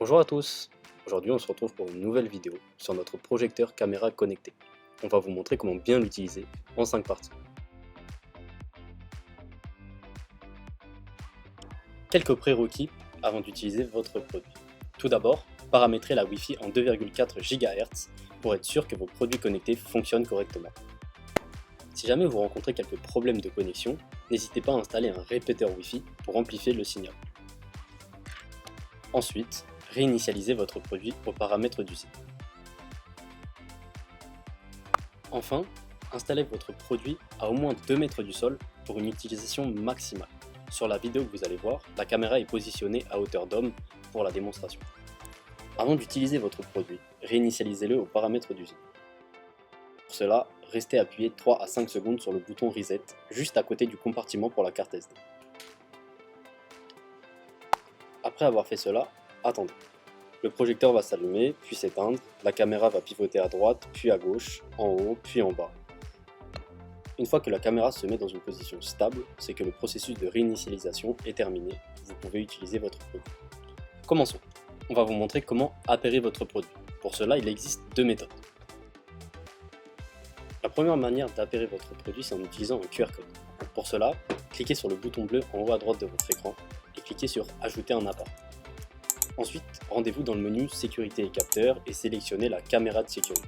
Bonjour à tous, aujourd'hui on se retrouve pour une nouvelle vidéo sur notre projecteur caméra connecté. On va vous montrer comment bien l'utiliser en 5 parties. Quelques prérequis avant d'utiliser votre produit. Tout d'abord, paramétrez la Wi-Fi en 2,4 GHz pour être sûr que vos produits connectés fonctionnent correctement. Si jamais vous rencontrez quelques problèmes de connexion, n'hésitez pas à installer un répéteur Wi-Fi pour amplifier le signal. Ensuite, réinitialisez votre produit aux paramètres d'usine. Enfin, installez votre produit à au moins 2 mètres du sol pour une utilisation maximale. Sur la vidéo que vous allez voir, la caméra est positionnée à hauteur d'homme pour la démonstration. Avant d'utiliser votre produit, réinitialisez-le aux paramètres d'usine. Pour cela, restez appuyé 3 à 5 secondes sur le bouton Reset, juste à côté du compartiment pour la carte SD. Après avoir fait cela, attendez. Le projecteur va s'allumer, puis s'éteindre, la caméra va pivoter à droite, puis à gauche, en haut, puis en bas. Une fois que la caméra se met dans une position stable, c'est que le processus de réinitialisation est terminé, vous pouvez utiliser votre produit. Commençons. On va vous montrer comment appairer votre produit. Pour cela, il existe 2 méthodes. La première manière d'appairer votre produit, c'est en utilisant un QR code. Pour cela, cliquez sur le bouton bleu en haut à droite de votre écran et cliquez sur Ajouter un appareil. Ensuite, rendez-vous dans le menu Sécurité et capteurs et sélectionnez la caméra de sécurité.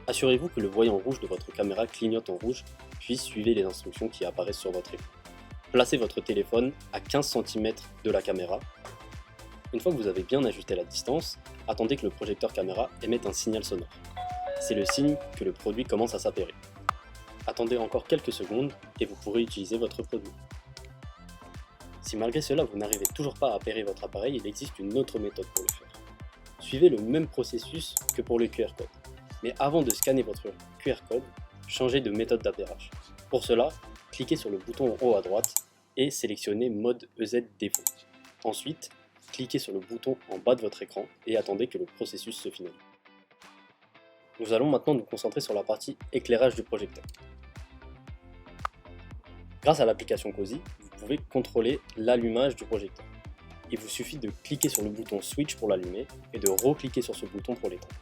Assurez-vous que le voyant rouge de votre caméra clignote en rouge, puis suivez les instructions qui apparaissent sur votre écran. Placez votre téléphone à 15 cm de la caméra. Une fois que vous avez bien ajusté la distance, attendez que le projecteur caméra émette un signal sonore. C'est le signe que le produit commence à s'appairer. Attendez encore quelques secondes et vous pourrez utiliser votre produit. Si malgré cela vous n'arrivez toujours pas à appairer votre appareil, il existe une autre méthode pour le faire. Suivez le même processus que pour le QR code, mais avant de scanner votre QR code, changez de méthode d'appairage. Pour cela, cliquez sur le bouton en haut à droite et sélectionnez Mode EZ Défaut. Ensuite, cliquez sur le bouton en bas de votre écran et attendez que le processus se finalise. Nous allons maintenant nous concentrer sur la partie éclairage du projecteur. Grâce à l'application Cozy, vous pouvez contrôler l'allumage du projecteur. Il vous suffit de cliquer sur le bouton Switch pour l'allumer et de recliquer sur ce bouton pour l'éteindre.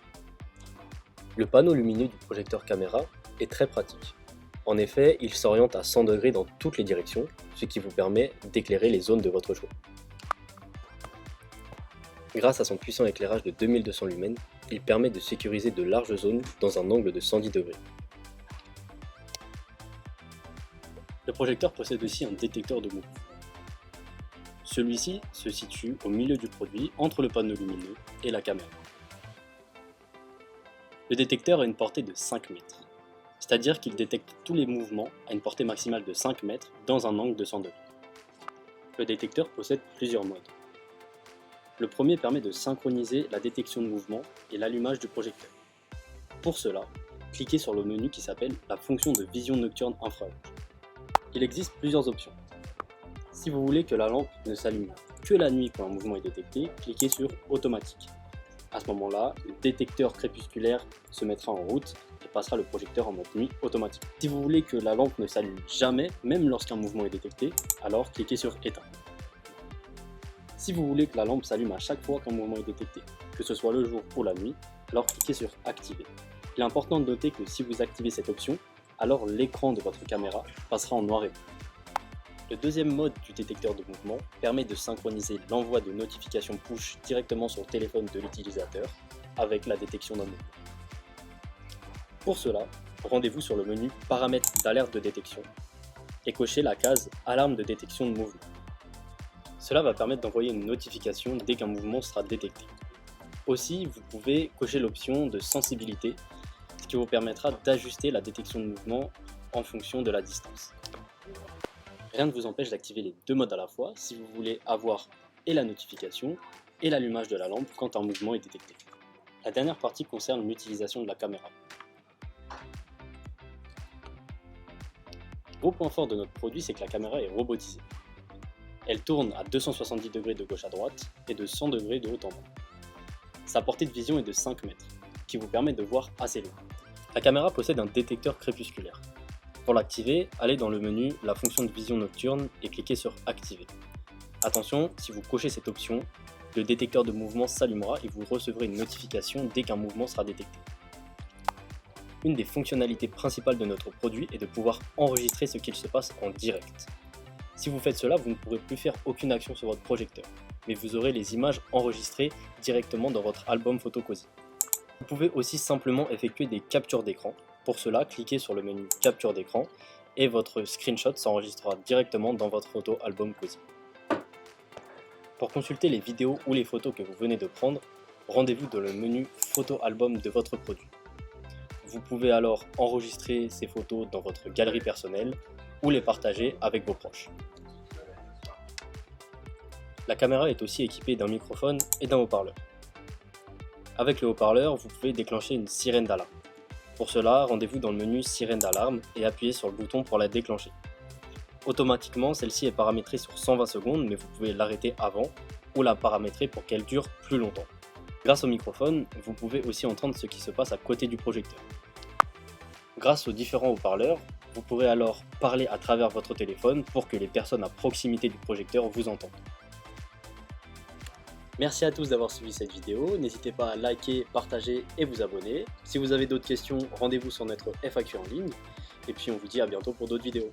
Le panneau lumineux du projecteur caméra est très pratique. En effet, il s'oriente à 100 degrés dans toutes les directions, ce qui vous permet d'éclairer les zones de votre choix. Grâce à son puissant éclairage de 2200 lumens, il permet de sécuriser de larges zones dans un angle de 110 degrés. Le projecteur possède aussi un détecteur de mouvement. Celui-ci se situe au milieu du produit entre le panneau lumineux et la caméra. Le détecteur a une portée de 5 mètres, c'est-à-dire qu'il détecte tous les mouvements à une portée maximale de 5 mètres dans un angle de 100 degrés. Le détecteur possède plusieurs modes. Le premier permet de synchroniser la détection de mouvement et l'allumage du projecteur. Pour cela, cliquez sur le menu qui s'appelle la fonction de vision nocturne infrarouge. Il existe plusieurs options. Si vous voulez que la lampe ne s'allume que la nuit quand un mouvement est détecté, cliquez sur Automatique. À ce moment-là, le détecteur crépusculaire se mettra en route et passera le projecteur en mode nuit automatique. Si vous voulez que la lampe ne s'allume jamais, même lorsqu'un mouvement est détecté, alors cliquez sur Éteindre. Si vous voulez que la lampe s'allume à chaque fois qu'un mouvement est détecté, que ce soit le jour ou la nuit, alors cliquez sur Activer. Il est important de noter que si vous activez cette option, alors l'écran de votre caméra passera en noir et blanc. Le deuxième mode du détecteur de mouvement permet de synchroniser l'envoi de notifications push directement sur le téléphone de l'utilisateur avec la détection d'un mouvement. Pour cela, rendez-vous sur le menu Paramètres d'alerte de détection et cochez la case Alarme de détection de mouvement. Cela va permettre d'envoyer une notification dès qu'un mouvement sera détecté. Aussi, vous pouvez cocher l'option de sensibilité, ce qui vous permettra d'ajuster la détection de mouvement en fonction de la distance. Rien ne vous empêche d'activer les deux modes à la fois si vous voulez avoir et la notification et l'allumage de la lampe quand un mouvement est détecté. La dernière partie concerne l'utilisation de la caméra. Gros point fort de notre produit, c'est que la caméra est robotisée. Elle tourne à 270 degrés de gauche à droite et de 100 degrés de haut en bas. Sa portée de vision est de 5 mètres, qui vous permet de voir assez loin. La caméra possède un détecteur crépusculaire. Pour l'activer, allez dans le menu La fonction de vision nocturne et cliquez sur Activer. Attention, si vous cochez cette option, Le détecteur de mouvement s'allumera et vous recevrez une notification dès qu'un mouvement sera détecté. Une des fonctionnalités principales de notre produit est de pouvoir enregistrer ce qu'il se passe en direct. Si vous faites cela, vous ne pourrez plus faire aucune action sur votre projecteur, mais vous aurez les images enregistrées directement dans votre album photo Cozy. Vous pouvez aussi simplement effectuer des captures d'écran. Pour cela, cliquez sur le menu capture d'écran et votre screenshot s'enregistrera directement dans votre photo album Cozy. Pour consulter les vidéos ou les photos que vous venez de prendre, rendez-vous dans le menu photo album de votre produit. Vous pouvez alors enregistrer ces photos dans votre galerie personnelle ou les partager avec vos proches. La caméra est aussi équipée d'un microphone et d'un haut-parleur. Avec le haut-parleur, vous pouvez déclencher une sirène d'alarme. Pour cela, rendez-vous dans le menu sirène d'alarme et appuyez sur le bouton pour la déclencher. Automatiquement, celle-ci est paramétrée sur 120 secondes, mais vous pouvez l'arrêter avant ou la paramétrer pour qu'elle dure plus longtemps. Grâce au microphone, vous pouvez aussi entendre ce qui se passe à côté du projecteur. Grâce aux différents haut-parleurs, vous pourrez alors parler à travers votre téléphone pour que les personnes à proximité du projecteur vous entendent. Merci à tous d'avoir suivi cette vidéo, n'hésitez pas à liker, partager et vous abonner. Si vous avez d'autres questions, rendez-vous sur notre FAQ en ligne, et puis on vous dit à bientôt pour d'autres vidéos.